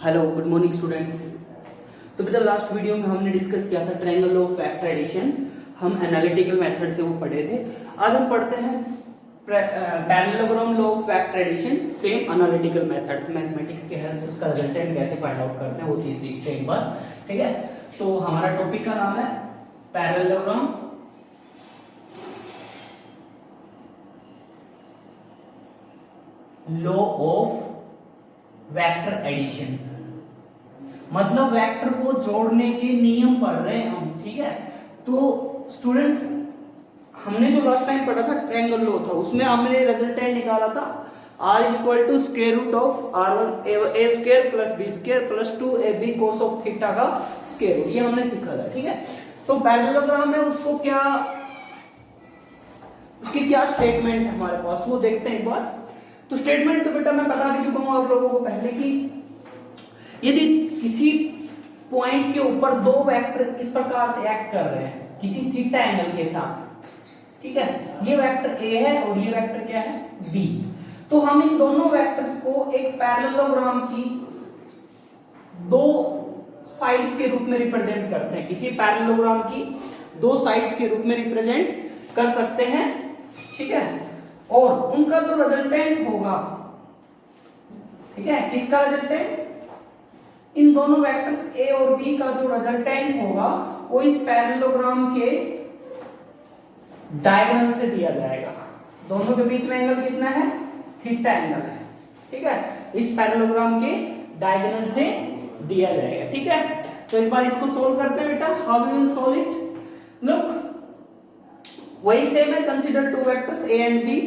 Hello good morning students. तो बेटा last video में हमने डिस्कस किया था ट्रायंगल ऑफ फैक्टर एडिशन। हम एनालिटिकल मेथड से वो पढ़े थे। आज हम पढ़ते हैं parallelogram law of vector addition, same analytical method से मैथमेटिक्स के हेल्प से उसका रिजल्टेंट कैसे फाइंड आउट करते हैं वो चीज सीखते हैं एक बार। ठीक है, तो हमारा टॉपिक का नाम है parallelogram law of vector addition, मतलब वेक्टर को जोड़ने के नियम पढ़ रहे हैं हम। ठीक है, तो स्टूडेंट्स हमने जो लास्ट टाइम पढ़ा था ट्रायंगल लॉ था, उसमें हमने रिजल्टेंट निकाला था r equal to square root of r1 a square plus b square plus 2ab cos of theta का स्क्वायर रूट, ये हमने सीखा था। ठीक है, तो पैरेललोग्राम है उसको क्या, उसकी क्या स्टेटमेंट है हमारे पास वो देखते हैं एक बार। तो स्टेटमेंट तो बेटा मैं बता भी चुका हूं आप लोगों को पहले कि यदि किसी पॉइंट के ऊपर दो वेक्टर इस प्रकार से एक्ट कर रहे हैं किसी थीटा एंगल के साथ, ठीक है, ये वेक्टर ए है और ये वेक्टर क्या है बी, तो हम इन दोनों वेक्टर्स को एक पैरेललोग्राम की दो साइड्स के रूप में रिप्रेजेंट करते हैं, किसी पैरेललोग्राम की दो साइड्स के रूप में रिप्रेजेंट कर सकते हैं। ठीक है, और उनका जो रिजल्टेंट होगा, ठीक है, किसका रिजल्टेंट, इन दोनों वेक्टर्स ए और बी का जो रिजल्टेंट होगा वो इस पैरेललोग्राम के डायगोनल से दिया जाएगा। दोनों के बीच में एंगल कितना है, थीटा एंगल है। ठीक है, इस पैरेललोग्राम के डायगोनल से दिया जाएगा। ठीक है, तो एक बार इसको सोल्व करते हैं बेटा। How we will solve it, look वही सेम है, consider two vectors A and B.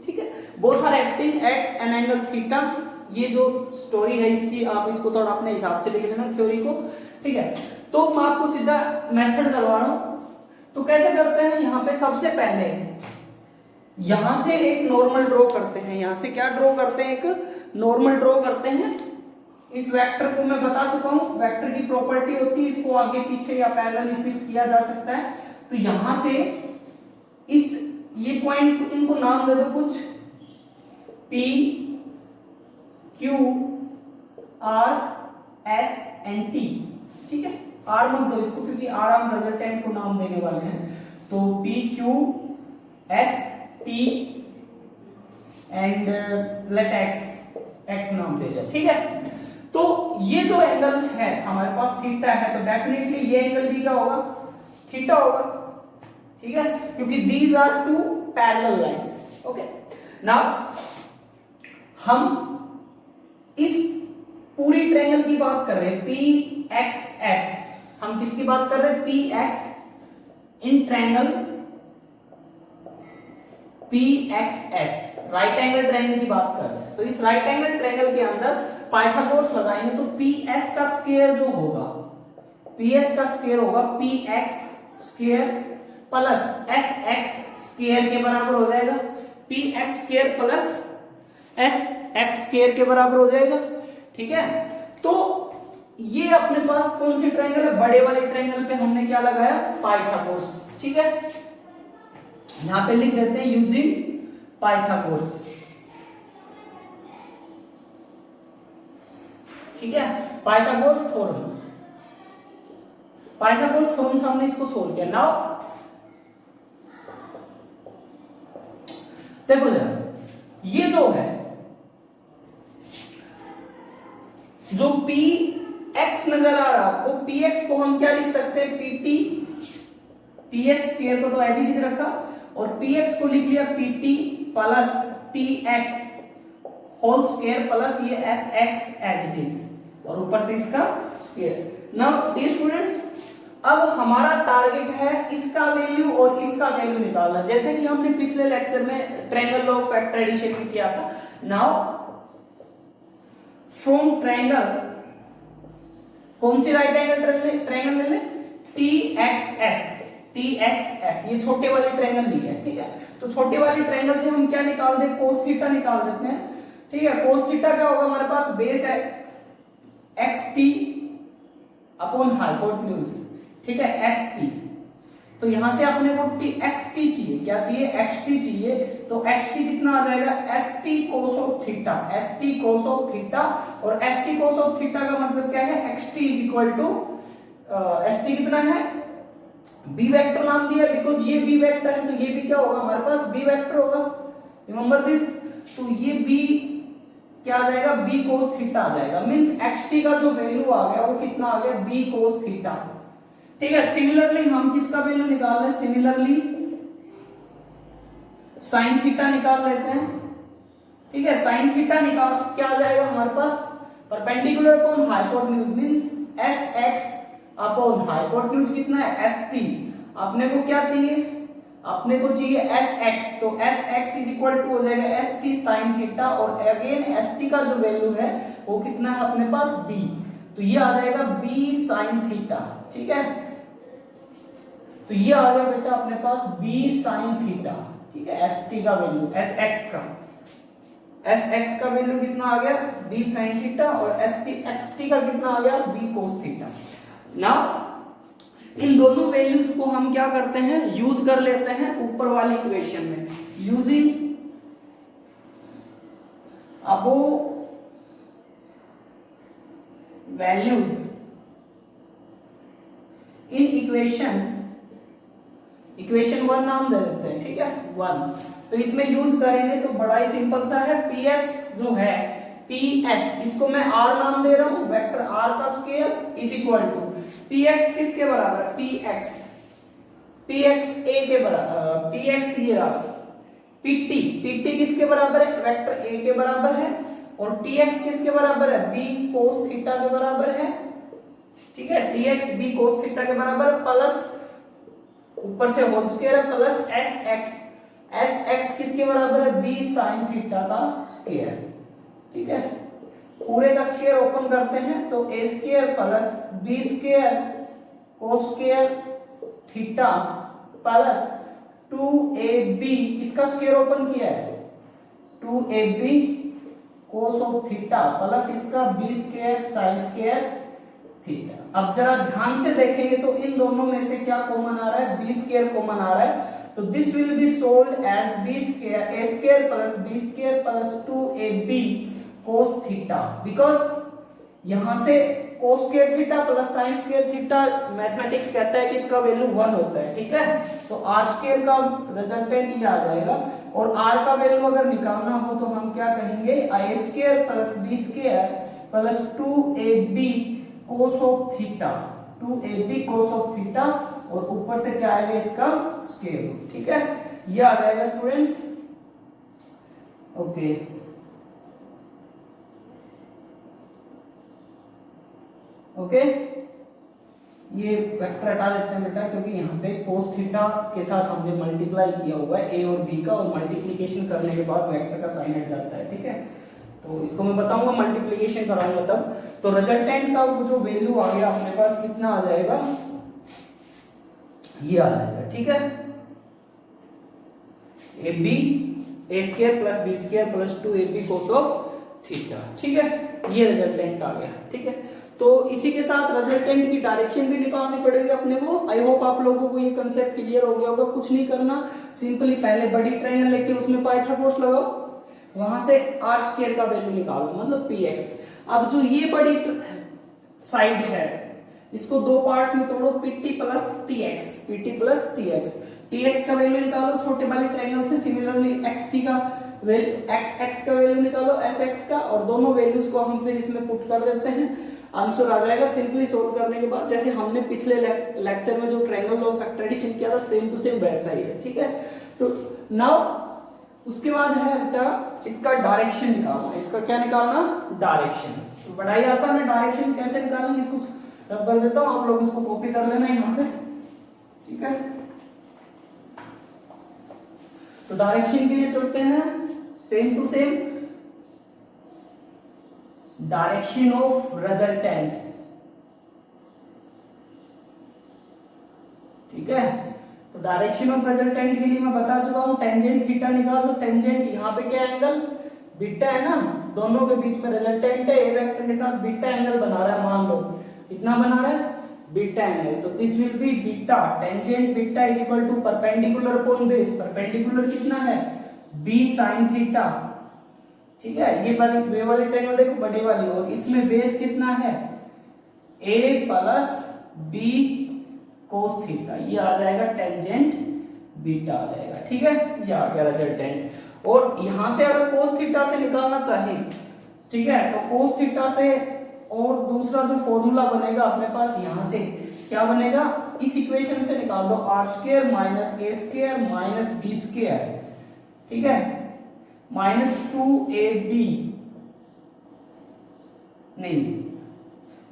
ठीक है, both are acting at an angle theta. ये जो स्टोरी है इसकी आप इसको थोड़ा अपने हिसाब से लिख लेना थ्योरी को। ठीक है, तो मैं आपको सीधा मेथड करवा रहा हूं, तो कैसे करते हैं, यहां पे सबसे पहले यहां से एक नॉर्मल ड्रॉ करते हैं। यहां से क्या ड्रॉ करते हैं, एक नॉर्मल ड्रॉ करते हैं। इस वेक्टर को मैं बता चुका हूं, वेक्टर की प्रॉपर्टी होती है इसको आगे पीछे या पैरेलल शिफ्ट किया जा सकता है। तो यहां से इस ये पॉइंट इनको नाम दे दो कुछ, P Q R S and T। ठीक है, R मत दो इसको क्योंकि R हम रिजल्टेंट को नाम देने वाले हैं, तो P Q S T and let X नाम दे दिया। ठीक है, तो ये जो एंगल है हमारे पास थीटा है, तो डेफिनेटली ये एंगल भी क्या होगा, थीटा होगा। ठीक है, क्योंकि these are two parallel lines. Okay, now हम इस पूरी ट्रायंगल की बात कर रहे हैं, PXS। हम किसकी बात कर रहे हैं, PX in triangle PXS, right angle triangle की बात कर रहे हैं। तो इस राइट एंगल ट्रायंगल के अंदर पाइथागोरस लगाएंगे तो PS का स्क्वायर जो होगा, PS का स्क्वायर होगा PX square plus SX square के बराबर हो जाएगा। PX square plus SX square के बराबर हो जाएगा। ठीक है, तो ये अपने पास कौन सी ट्रायंगल है, बड़े वाले ट्रायंगल पे हमने क्या लगाया, पाइथागोरस। ठीक है, यहां पे लिख देते हैं यूजिंग पाइथागोरस। ठीक है, पाइथागोरस थ्योरम, पाइथागोरस थ्योरम से हमने इसको सोल्व किया। नाउ देखो जरा, ये जो है, जो PX नजर आ रहा है वो PX को हम क्या लिख सकते हैं, PT, PS स्क्वायर को तो एज इट इज रखा और PX को लिख लिया PT plus TX whole square plus ये SX एज इट इज और ऊपर से इसका स्क्वायर। नाउ डियर स्टूडेंट्स, अब हमारा टारगेट है इसका वैल्यू और इसका वैल्यू निकालना, जैसे कि हमने पिछले लेक्चर में triangle law of vector addition में किया था। नाउ फ्रॉम ट्रायंगल, कौन सी राइट एंगल ट्रायंगल ले लें, TXS, ये छोटे वाले ट्रायंगल ली है। ठीक है, तो छोटे वाले ट्रायंगल से हम क्या निकाल दे, cos थीटा निकाल देते हैं। ठीक है, cos थीटा क्या होगा, हमारे पास बेस है XT अपॉन हाइपोटेन्यूज, ठीक है, ST। तो यहां से अपने को xt चाहिए, क्या चाहिए, xt चाहिए। तो xt कितना आ जाएगा, st cos of theta, st cos of theta. और st cos ऑफ थीटा का मतलब क्या है, xt is equal to st कितना है, b वेक्टर नाम दिया, बिकॉज ये b वेक्टर है तो ये भी क्या होगा, हमारे पास b वेक्टर होगा, रिमेंबर दिस। तो ये b क्या आ जाएगा, b cos थीटा आ जाएगा, मींस xt का जो वैल्यू आ गया वो कितना आ गया, b cos थीटा। ठीक है, सिमिलरली हम किसका वैल्यू निकाल रहे हैं, सिमिलरली साइन थीटा निकाल लेते हैं। ठीक है, साइन थीटा निकाल क्या आ जाएगा हमारे पास, perpendicular upon hypotenuse means sx upon hypotenuse कितना है, st। अपने को क्या चाहिए, अपने को चाहिए sx, तो sx इज इक्वल टू हो जाएगा st साइन थीटा, और अगेन st का जो वैल्यू है वो कितना है अपने पास b, तो ये आ जाएगा b साइन थीटा। ठीक है, तो ये आ गया बेटा अपने पास b साइन थीटा। ठीक है, st का वैल्यू, sx का वैल्यू कितना आ गया, b साइन थीटा, और xt का कितना आ गया, b cos theta. Now in दोनों वैल्यूज को हम क्या करते हैं, यूज कर लेते हैं ऊपर वाली इक्वेशन में, using above values in equation 1 नाम दे देते हैं। ठीक है, 1, तो इसमें यूज करेंगे तो बड़ा ही सिंपल सा है, ps जो है, ps इसको मैं r नाम दे रहा हूं, वेक्टर r का square is equal to px किसके बराबर है, px a के बराबर, px ये रहा, pt किसके बराबर है, वेक्टर a के बराबर है, और tx किसके बराबर है, b cos थीटा के बराबर है। ठीक है, tx b cos थीटा के बराबर, प्लस ऊपर से होल स्क्वायर है, प्लस sx किसके बराबर है, b sin थीटा का स्क्वायर। ठीक है, पूरे का स्क्वायर ओपन करते हैं तो a square plus b square cos square theta plus 2ab, इसका स्क्वायर ओपन किया है, 2ab cos of theta plus इसका b square sin square theta. अब जरा ध्यान से देखेंगे तो इन दोनों में से क्या कॉमन आ रहा है, b स्क्वायर कॉमन आ रहा है, तो this will be solved as b square a square plus b square plus 2ab cos theta, because यहां से cos square theta plus sin square theta mathematics कहता है कि इसका वैल्यू 1 होता है। ठीक है, तो r स्क्वायर का रिजल्टेंट ये आ जाएगा, और r का वैल्यू अगर निकालना हो तो हम क्या कहेंगे, a square plus b square plus 2ab cos of theta, 2ab cos of theta, और ऊपर से क्या आएगा, इसका स्क्वायर रूट। ठीक है, ये आ जाएगा स्टूडेंट्स। ओके, ओके, ये वेक्टर हटा देते हैं बेटा, क्योंकि यहाँ पे cos थीटा के साथ हमने मल्टीप्लाई किया हुआ है a और b का, और मल्टीप्लिकेशन करने के बाद वेक्टर का साइन हट जाता है। ठीक है, तो इसको मैं बताऊंगा, मल्टीप्लिकेशन कराऊंगा तब। तो रिजल्टेंट का जो वैल्यू आ गया अपने पास कितना आ जाएगा, ये आ जाएगा। ठीक है, ab a square plus b square plus 2ab cos of theta. ठीक है, ये रिजल्टेंट आ गया। ठीक है, तो इसी के साथ रिजल्टेंट की डायरेक्शन भी निकालनी पड़ेगी अपने को। आई होप आप लोगों को ये कंसेप्ट क्लियर हो गया होगा। कुछ नहीं करना, सिंपली पहले बड़ी ट्रायंगल लेके उसमें पाइथागोरस लगाओ, वहां से r स्क्वायर का वैल्यू निकालो, मतलब px। अब जो ये बड़ी साइड है इसको दो पार्ट्स में तोड़ो, pt प्लस tx, tx का वैल्यू निकालो छोटे वाले ट्रायंगल से, सिमिलरली xt का xx का वैल्यू निकालो sx का, और दोनों वैल्यूज को हम फिर इसमें पुट कर देते हैं, आंसर आ जाएगा। सिंपली सोल्व करने के बाद जैसे हमने पिछले लेक्चर में जो ट्रायंगल लॉ ऑफ फैक्टराइजेशन किया था, सेम टू सेम वैसा ही है। ठीक है, तो नाउ उसके बाद है बेटा इसका डायरेक्शन निकालना। इसका क्या निकालना, डायरेक्शन। तो बड़ा ही आसान है, डायरेक्शन कैसे निकालेंगे, इसको रब कर देता हूं, आप लोग इसको कॉपी कर लेना यहां से। ठीक है, तो डायरेक्शन के लिए चलते हैं same to same, direction of resultant. ठीक है, तो डायरेक्शन ऑफ रिजल्टेंट के लिए मैं बता चुका हूं, टेंजेंट थीटा निकाल दो। टेंजेंट यहाँ पे क्या एंगल, बीटा है ना, दोनों के बीच में रिजल्टेंट है, ए वेक्टर के साथ बीटा एंगल बना रहा है, मान लो कितना बना रहा है, बीटा एंगल, तो this will be beta, tangent beta is equal to perpendicular upon base, perpendicular कितना है b sin थीटा, ठीक है। ये वाली ट्रायंगल देखो बड़े वाली, और इसमें बेस कितना है a plus b cos theta, ये आ जाएगा टेंजेंट बीटा आ जाएगा, ठीक है। ये आ गया रिजल्टेंट। और यहां से अगर cos थीटा से निकालना चाहे, ठीक है, तो cos थीटा से और दूसरा जो फॉर्मूला बनेगा अपने पास, यहां से क्या बनेगा, इस इक्वेशन से निकाल दो r square minus a square minus b square, ठीक है, माइनस 2ab, नहीं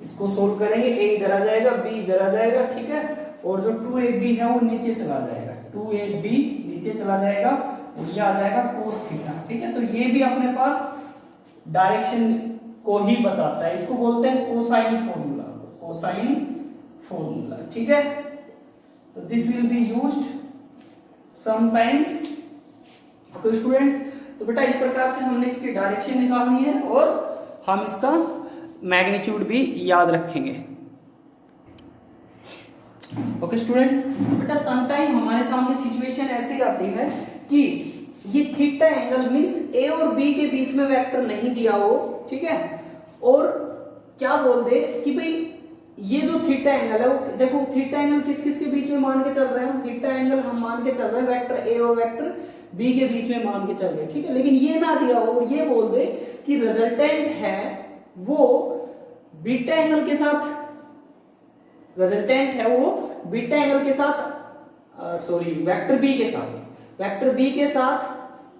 इसको सोल्व करेंगे, a इधर आ जाएगा b इधर आ जाएगा, ठीक है, और जो 2ab है वो नीचे चला जाएगा, 2ab नीचे चला जाएगा, और ये आ जाएगा cos थीटा, ठीक है। तो ये भी अपने पास डायरेक्शन को ही बताता है, इसको बोलते हैं कोसाइन फॉर्मूला, कोसाइन फॉर्मूला, ठीक है। तो this will be used sometimes. Okay students, तो बेटा इस प्रकार से हमने इसकी डायरेक्शन निकालनी है और हम इसका मैग्नीट्यूड भी याद रखेंगे। ओके स्टूडेंट्स, बेटा समटाइम हमारे सामने सिचुएशन ऐसी आती है कि ये थीटा एंगल मींस ए और बी के बीच में वेक्टर नहीं दिया हो, ठीक है, और क्या बोल दे कि भाई ये जो थीटा एंगल है वो देखो, थीटा एंगल किस किस के बीच में मान के चल रहे हैं, थीटा एंगल हम मान के चल रहे हैं वेक्टर ए और वेक्टर बी के बीच में मान के चल रहे हैं, ठीक है। लेकिन ये ना दिया हो और ये बोल दे कि रिजल्टेंट है वो बीटा एंगल के साथ, रिजल्टेंट है वो बीटा एंगल के साथ, सॉरी वेक्टर बी के साथ, वेक्टर बी के साथ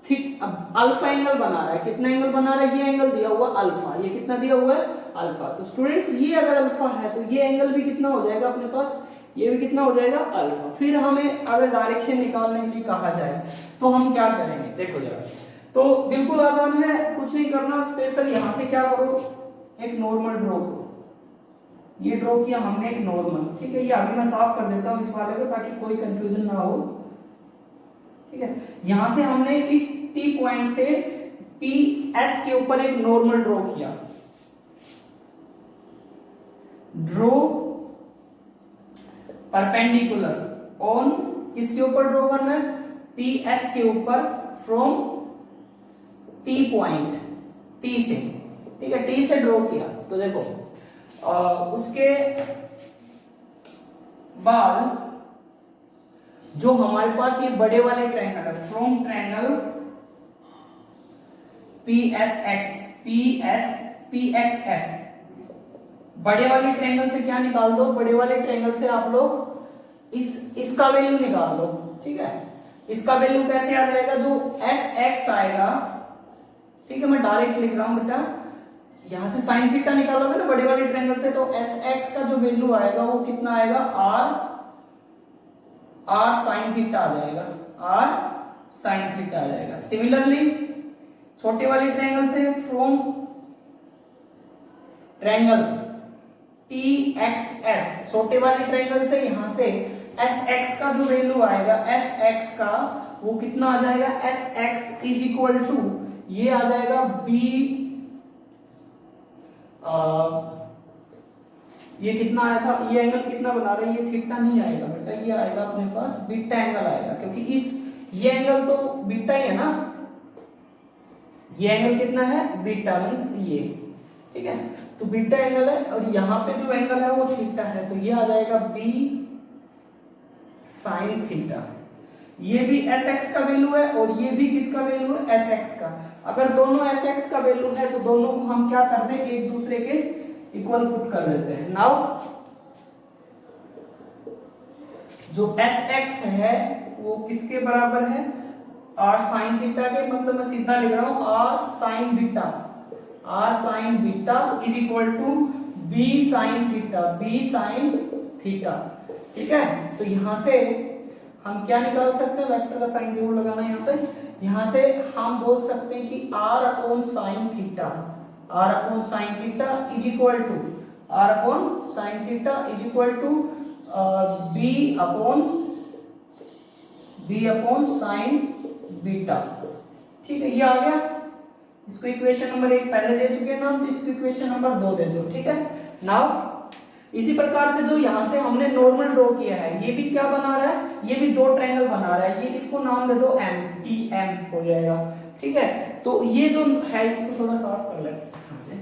अल्फा एंगल बना रहा है। कितना एंगल बना रहा है, ये एंगल दिया हुआ अल्फा, ये कितना दिया हुआ है अल्फा। तो स्टूडेंट्स ये अगर अल्फा है तो ये एंगल भी कितना हो जाएगा अपने पास, ये भी कितना हो जाएगा अल्फा। फिर हमें अगर डायरेक्शन निकालने के लिए कहा जाए तो हम क्या करेंगे, देखो जरा, तो बिल्कुल आसान है, कुछ नहीं करना स्पेशल, यहां से क्या करो, एक नॉर्मल ड्रॉ करो, ये ड्रॉ किया हमने एक नॉर्मल, ठीक है। ये अभी मैं साफ कर देता हूं इस वाले को ताकि कोई कंफ्यूजन ना हो, ठीक है। यहां से हमने इस T पॉइंट से PS के ऊपर एक नॉर्मल ड्रॉ किया, ड्रॉ परपेंडिकुलर ऑन, किसके ऊपर ड्रॉ करना है, PS के ऊपर, फ्रॉम T पॉइंट, T से, ठीक है, T से ड्रॉ किया। तो देखो उसके बाद जो हमारे पास ये बड़े वाले ट्रायंगल है, फ्रॉम ट्रायंगल PXS, बड़े वाले ट्रायंगल से क्या निकाल दो, बड़े वाले ट्रायंगल से आप लोग इसका वैल्यू निकाल लो, ठीक है। इसका वैल्यू कैसे आ जाएगा, जो SX आएगा, ठीक है, मैं डायरेक्ट लिख रहा हूं बेटा, यहां से साइन थीटा निकालोगे ना बड़े वाले ट्रायंगल से, तो SX का जो वैल्यू आएगा वो कितना आएगा, R साइन थीटा आ जाएगा, R साइन थीटा आ जाएगा। सिमिलरली छोटे वाले ट्रायंगल से, फ्रॉम ट्रायंगल TXS, छोटे वाले ट्रायंगल से यहां से SX का जो वैल्यू आएगा, SX का वो कितना आ जाएगा, SX इज इक्वल टू, ये आ जाएगा B, ये कितना आया था, ये एंगल कितना बना रहा है, ये थीटा नहीं आएगा बेटा, ये आएगा अपने पास बीटा एंगल आएगा, क्योंकि ये एंगल तो बीटा ही है ना, ये एंगल कितना है बीटा, मींस ये, ठीक है। तो बीटा एंगल है और यहाँ पे जो एंगल है वो थीटा है, तो ये आ जाएगा B साइन थीटा। ये भी SX का वैल्यू है और ये भी किसका वैल्यू है, SX का। अगर दोनों SX का वैल्यू है तो दोनों को हम क्या कर दें, एक दूसरे के इक्वल पुट कर देते हैं। नाउ जो SX है वो किसके बराबर है, R साइन थीटा के, मतलब मैं सीधा लिख रहा हूं R sine beta, R sine beta is equal to B sine theta, B sine theta, ठीक है। तो यहां से हम क्या निकाल सकते हैं, वेक्टर का साइन जरूर लगाना है यहाँ पे, यहां से हम बोल सकते हैं कि R upon sine theta, R upon sine theta is equal to, R upon sine theta is equal to B upon sine beta, ठीक है। ये आ गया, इसको इक्वेशन नंबर 1 पहले दे चुके हैं ना, तो इसको इक्वेशन नंबर 2 दे दो, ठीक है। नाउ इसी प्रकार से जो यहाँ से हमने नॉर्मल ड्रॉ किया है, ये भी क्या बना रहा है, ये भी दो ट्रायंगल बना रहा है, ये इसको नाम दे दो एम, टी एम हो जाएगा। ठीक है, तो ये जो है इसको थोड़ा साफ कर लेते हैं यहाँ से।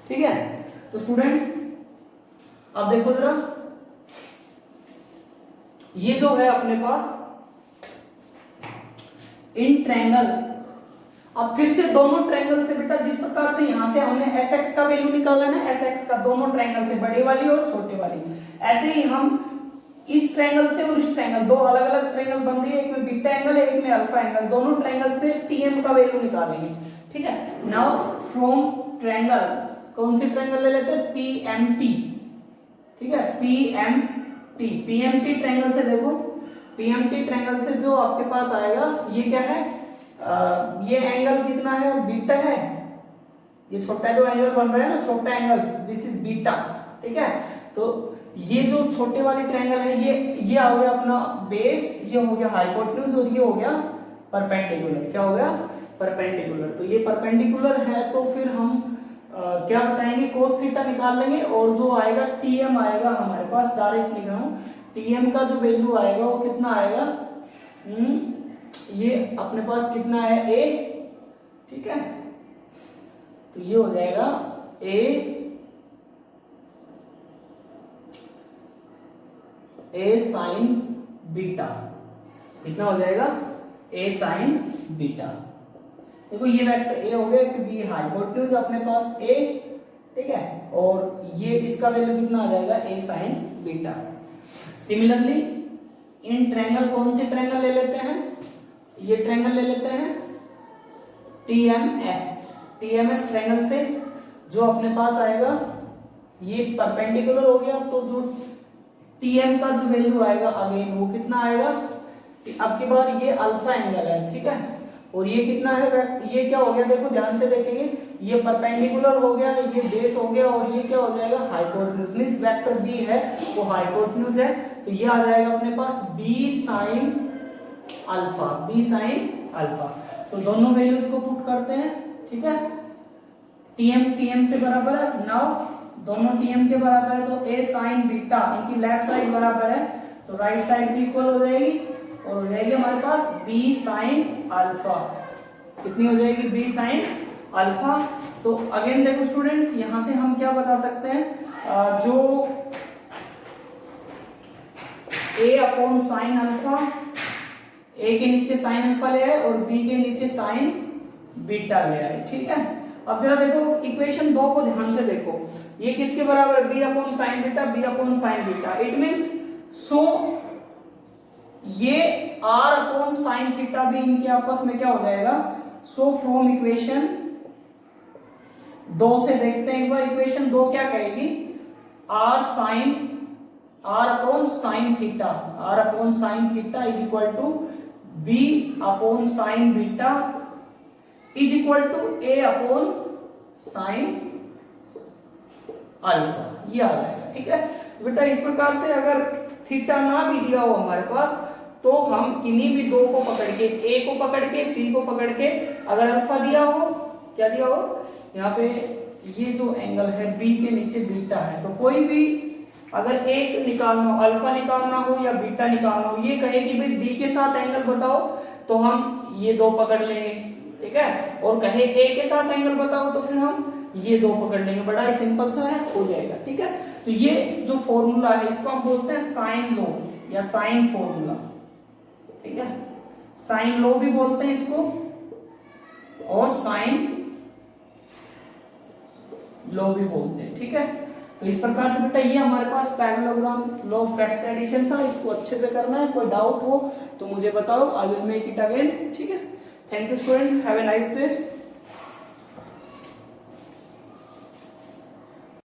ठीक है, तो स्टूडेंट्स अब देखो जरा, ये जो है अपने पास इन ट्रायंगल, अब फिर से दोनों ट्रायंगल से बेटा जिस प्रकार से यहां से हमने एस एक्स का वैल्यू निकाला ना, एस एक्स का दोनों ट्रायंगल से, बड़ी वाली और छोटे वाली, ऐसे ही हम इस ट्रायंगल से और इस ट्रायंगल, दो अलग अलग ट्रायंगल बन रही है, एक में बीटा एंगल है एक में अल्फा एंगल, दोनों ट्रायंगल से टीएम का वैल्यू निकालेंगे। ठीक है, नाउ फ्रॉम ट्रायंगल, कौन सी ट्रायंगल ले लेते हैं, पीएमटी। ठीक है, पीएमटी, पीएमटी ट्रायंगल से देखो, पीएमटी ट्रायंगल से जो आपके पास आएगा ये क्या है, ये एंगल कितना है, बीटा है, ये छोटा जो एंगल बन रहा है ना, छोटा एंगल, दिस इज बीटा। ठीक है, तो ये जो छोटे वाली ट्रायंगल है, ये हो गया अपना बेस, ये हो गया हाइपोटेन्यूज और ये हो गया परपेंडिकुलर। क्या हो गया, परपेंडिकुलर। तो ये परपेंडिकुलर है तो फिर हम क्या बताएंगे, कोस थीटा निकाल लेंगे, और जो आएगा टीएम आएगा हमारे पास, डायरेक्ट लिख रहा हूं, टीएम का जो वैल्यू आएगा वो कितना आएगा, ये अपने पास कितना है, ए। ठीक है, तो ये हो जाएगा ए साइन बीटा, कितना हो जाएगा, ए साइन बीटा। देखो ये वेक्टर ए हो गया क्योंकि ये हाइपोटेन्यूज अपने पास ए। ठीक है, और ये इसका वैल्यू कितना आ जाएगा, A sine beta. Similarly in triangle, कौन से ट्रायंगल ले लेते हैं, ये ट्रायंगल ले लेते हैं टीएमएस, टीएमएस ट्रायंगल से जो अपने पास आएगा, ये परपेंडिकुलर हो गया, तो जो टीएम का जो वैल्यू आएगा अगेन वो कितना आएगा, अब की बार ये अल्फा एंगल है। ठीक है, और ये कितना है, ये क्या हो गया, देखो ध्यान से देखेंगे, ये परपेंडिकुलर हो गया, ये बेस हो गया, और ये क्या हो जाएगा, हाइपोटेन्यूज, मींस वेक्टर बी है वो हाइपोटेन्यूज है, तो ये आ जाएगा अपने पास B sine alpha, B sine alpha. तो दोनों वैल्यूज को पुट करते हैं। ठीक है, टीएम टीएम से बराबर है, नाउ दोनों टीएम के बराबर है, तो ए साइन बीटा, इनकी लेफ्ट साइड बराबर है तो राइट साइड भी इक्वल हो जाएगी, और हो जाएगी हमारे पास बी साइन अल्फा। कितनी हो जाएगी, बी साइन अल्फा। तो अगेन देखो स्टूडेंट्स, यहां से हम क्या बता सकते हैं, जो ए अपॉन साइन अल्फा, ए के नीचे साइन अल्फा ले आए और बी के नीचे साइन बीटा ले आए। ठीक है, अब जरा देखो इक्वेशन 2 को ध्यान से देखो, ये किसके बराबर, B upon sine beta, B upon sine beta, it means so ये आर अपॉन साइन थीटा भी इनके आपस में क्या हो जाएगा, सो फ्रॉम इक्वेशन 2 से देखते हैं एक बार, इक्वेशन 2 क्या कहेगी, R upon sine theta, R upon sine theta is equal to B upon sine beta is equal to A upon sine alpha, ये आ जाएगा। ठीक है, तो बेटा इस प्रकार से अगर थीटा ना भी दिया हो हमारे पास, तो हम किन्हीं भी दो को पकड़ के, ए को पकड़ के, बी को पकड़ के, अगर अल्फा दिया हो, क्या दिया हो यहाँ पे, ये जो एंगल है बी के नीचे बीटा है, तो कोई भी अगर एक निकालना हो, अल्फा निकालना हो या बीटा निकालना हो, ये कहे कि भाई बी के साथ एंगल बताओ, तो हम ये दो पकड़ लेंगे। ठीक है, और कहे ए के साथ एंगल बताओ तो फिर हम ये दो पकड़ लेंगे, बड़ा ही सिंपल सा है, हो जाएगा। ठीक है, तो ये जो फॉर्मूला है इसको हम बोलते हैं साइन लॉ या साइन फॉर्मूला। ठीक है, साइन लॉ भी बोलते हैं इसको, और साइन लॉ भी बोलते हैं। ठीक है, तो इस प्रकार से बेटा ये हमारे पास parallelogram law of vector addition था, इसको अच्छे से करना है, कोई डाउट हो तो मुझे बताओ, I will make it again. ठीक है, thank you students, have a nice day.